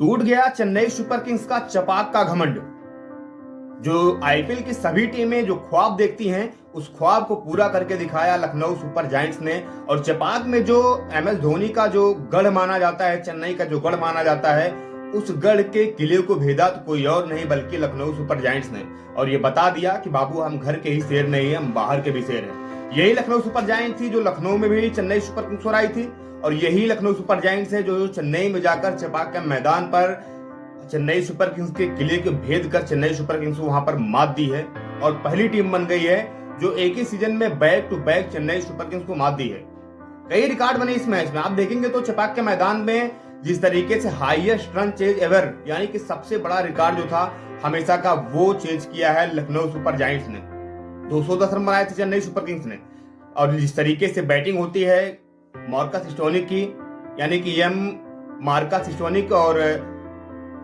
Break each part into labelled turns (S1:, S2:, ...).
S1: टूट गया Chennai Super Kings का चपाक का घमंड। जो आईपीएल की सभी टीमें जो ख्वाब देखती हैं, उस ख्वाब को पूरा करके दिखाया लखनऊ सुपर जायंट्स ने। और चपाक में जो एमएस धोनी का जो गढ़ माना जाता है, चेन्नई का जो गढ़ माना जाता है, उस गढ़ के किले को भेदा तो कोई और नहीं बल्कि लखनऊ सुपर जायंट्स ने। और ये बता दिया कि बाबू हम घर के ही शेर नहीं है, हम बाहर के भी शेर हैं। यही लखनऊ सुपर जायंट्स थी जो लखनऊ में भी चेन्नई सुपर किंग्स को हराई थी, और यही लखनऊ सुपर जायंट्स है जो चेन्नई में जाकर चपाक के मैदान पर चेन्नई सुपर किंग्स के किले को भेद कर चेन्नई सुपर किंग्स को वहां पर मात दी है और पहली टीम बन गई है जो एक ही सीजन में back to back Chennai Super Kings को मात दी है। कई रिकॉर्ड बने इस मैच में, आप देखेंगे तो चपाक के मैदान में जिस तरीके से हाईएस्ट रन चेज एवर, यानी कि सबसे बड़ा रिकॉर्ड जो था हमेशा का, वो चेज किया है लखनऊ सुपर जायंट्स ने। 210 रन बनाए थे चेन्नई सुपर किंग्स ने। और जिस तरीके से बैटिंग होती है मार्कस स्टोनिक की, यानी कि एम मार्कस स्टोनिक और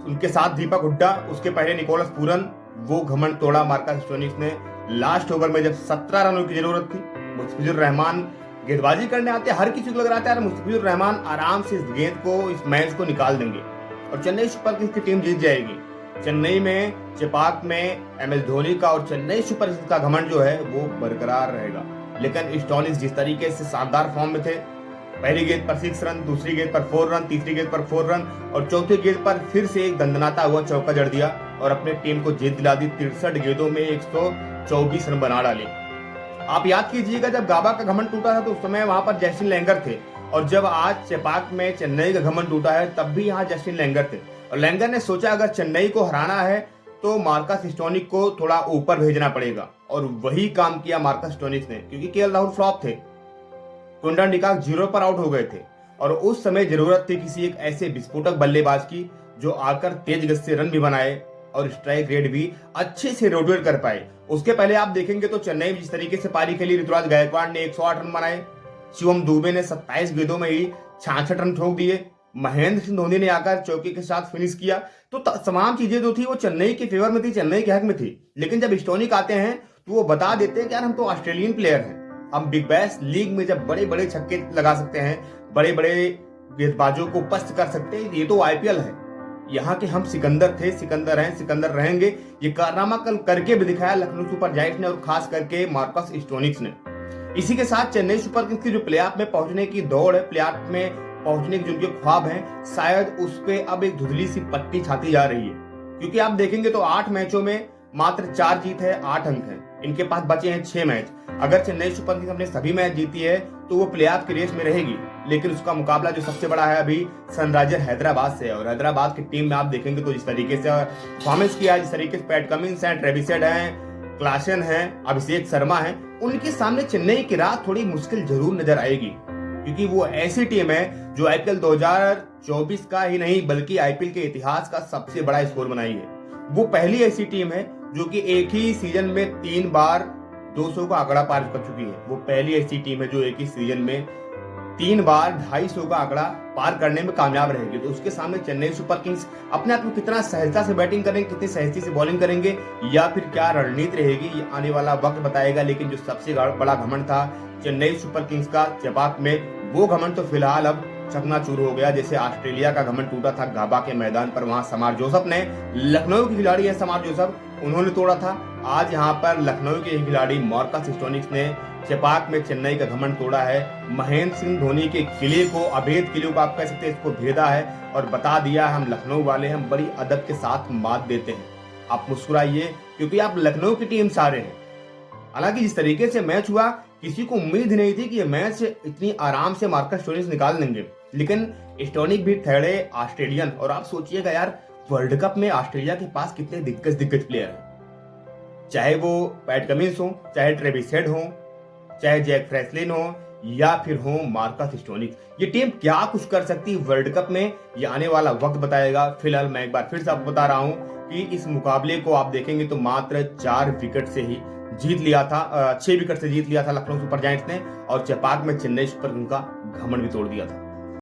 S1: उनके साथ दीपक हुड्डा, उसके पहले निकोलस पूरन, वो घमंड तोड़ा मार्कस स्टोनिक ने। लास्ट ओवर में जब 17 रनों की जरूरत थी, मुस्तफिजुर रहमान गेंदबाजी करने आते, हर किसी को लग रहा था यार मुस्तफिजुर रहमान आराम से इस गेंद को, इस मैच को निकाल देंगे और चेन्नई सुपर किंग्स की टीम जीत जाएगी। चेन्नई में, चपाक में एमएस धोनी का और चेन्नई सुपर किंग्स का घमंड जो है वो बरकरार रहेगा। लेकिन स्टोनिक जिस तरीके से शानदार फॉर्म में थे, पहली गेंद पर 6 रन, दूसरी गेंद पर 4 रन, तीसरी गेंद पर 4 रन और चौथी गेंद पर फिर से एक दंदनाता हुआ चौका जड़ दिया और अपने टीम को जीत दिला दी। 63 गेंदों में 124 रन बना डाले। आप याद कीजिएगा जब गाबा का घमंड टूटा था तो उस समय वहां पर जस्टिन लैंगर थे, और जब आज चपाक में चेन्नई का घमंड टूटा है तब भी यहाँ जस्टिन लैंगर थे। और लैंगर ने सोचा अगर चेन्नई को हराना है तो मार्कस स्टोनिक को थोड़ा ऊपर भेजना पड़ेगा, और वही काम किया मार्कस स्टोनिक ने, क्योंकि केएल राहुल फ्लॉप थे, कुंडन डिकाक 0 पर आउट हो गए थे और उस समय जरूरत थी किसी एक ऐसे विस्फोटक बल्लेबाज की जो आकर तेज गति से रन भी बनाए और स्ट्राइक रेट भी अच्छे से रोटेट कर पाए। उसके पहले आप देखेंगे तो चेन्नई में जिस तरीके से पारी खेली, ऋतुराज गायकवाड़ ने 108 रन बनाए, शिवम दुबे ने 27 गेंदों में ही 66 रन ठोक दिए, महेंद्र सिंह धोनी ने आकर चौके के साथ फिनिश किया। तो तमाम चीजें जो थी वो चेन्नई के फेवर में थी, चेन्नई के हक में थी। लेकिन जब स्टोनिक आते हैं तो वो बता देते हैं कि यार हम तो ऑस्ट्रेलियन प्लेयर हैं, हम बिग बैश लीग में जब बड़े बड़े छक्के लगा सकते हैं, बड़े बड़े गेंदबाजों को पस्त कर सकते हैं, ये तो आईपीएल है, यहाँ के हम सिकंदर थे, सिकंदर हैं, सिकंदर रहेंगे। ये कारनामा कल करके भी दिखाया लखनऊ सुपर जायंट्स ने और खास करके मार्कस स्टोनिक ने। इसी के साथ चेन्नई सुपर किंग्स की जो प्लेऑफ में पहुंचने की दौड़ है, प्लेऑफ में पहुंचने के जो उनके ख्वाब हैं, शायद उस पे अब एक धुंधली सी पट्टी छाती जा रही है। क्योंकि आप देखेंगे तो 8 मैचों में मात्र 4 जीत है, 8 अंक है, इनके पास बचे हैं 6 मैच। अगर चेन्नई सुपर किंग्स अपने सभी मैच जीती है तो वो प्लेऑफ की रेस में रहेगी। लेकिन उसका मुकाबला जो सबसे बड़ा है अभी सनराइजर हैदराबाद से है, और हैदराबाद की टीम में आप देखेंगे तो जिस तरीके से परफॉर्मेंस किया है, जिस तरीके से पैट कमिंस हैं, ट्रेविस हेड हैं, क्लासन हैं, अभिषेक शर्मा हैं, उनके सामने चेन्नई की राह थोड़ी मुश्किल जरूर नजर आएगी। क्योंकि वो ऐसी टीम है जो आईपीएल 2024 का ही नहीं बल्कि आईपीएल के इतिहास का सबसे बड़ा स्कोर बनाई है। वो पहली ऐसी टीम है जो कि एक ही सीजन में 3 बार 200 का आंकड़ा पार कर चुकी है। वो पहली ऐसी टीम है जो एक ही सीजन में 3 बार 250 का आंकड़ा पार करने में कामयाब रहेगी। तो उसके सामने चेन्नई सुपर किंग्स अपने आप को कितना सहजता से बैटिंग करेंगे, कितनी सहजती से बॉलिंग करेंगे, या फिर क्या रणनीति रहेगी, ये आने वाला वक्त बताएगा। लेकिन जो सबसे बड़ा घमंड था चेन्नई सुपर किंग्स का चपाक में, वो घमंड तो फिलहाल अब चकनाचूर हो गया। जैसे ऑस्ट्रेलिया का घमंड टूटा था गाबा के मैदान पर, वहां समार जोसेफ ने, लखनऊ की खिलाड़ी है समार जोसेफ, उन्होंने तोड़ा था। आज यहाँ पर लखनऊ के खिलाड़ी मार्कस स्टोनिक ने चपाक में चेन्नई का घमंड तोड़ा है। महेंद्र सिंह धोनी के किले को, अभेद किले को आप कह सकते हैं, इसको भेदा है और बता दिया हम लखनऊ वाले हम बड़ी अदब के साथ मात देते हैं। आप मुस्कुराइए क्योंकि आप लखनऊ की टीम से आ रहे हैं। हालांकि जिस तरीके से मैच हुआ, किसी को उम्मीद नहीं थी कि ये मैच इतनी आराम से मार्कस स्टोनिक निकाल देंगे। लेकिन स्टोनिक भी ठहरे ऑस्ट्रेलियन, और आप सोचिएगा यार वर्ल्ड कप में ऑस्ट्रेलिया के पास कितने दिग्गज प्लेयर हैं, चाहे वो पैट कमिंस हो, चाहे ट्रेविस हेड हो, चाहे जैक फ्रेसलिन हो, या फिर हो मार्कस स्टोनिक। ये टीम क्या कुछ कर सकती है वर्ल्ड कप में, ये आने वाला वक्त बताएगा। फिलहाल मैं एक बार फिर से आपको बता रहा हूं कि इस मुकाबले को आप देखेंगे तो मात्र 4 विकेट से ही जीत लिया था, 6 विकेट से जीत लिया था लखनऊ सुपर जायंट्स ने, और चपाक में चेन्नई सुपर किंग्स का घमंड भी तोड़ दिया था।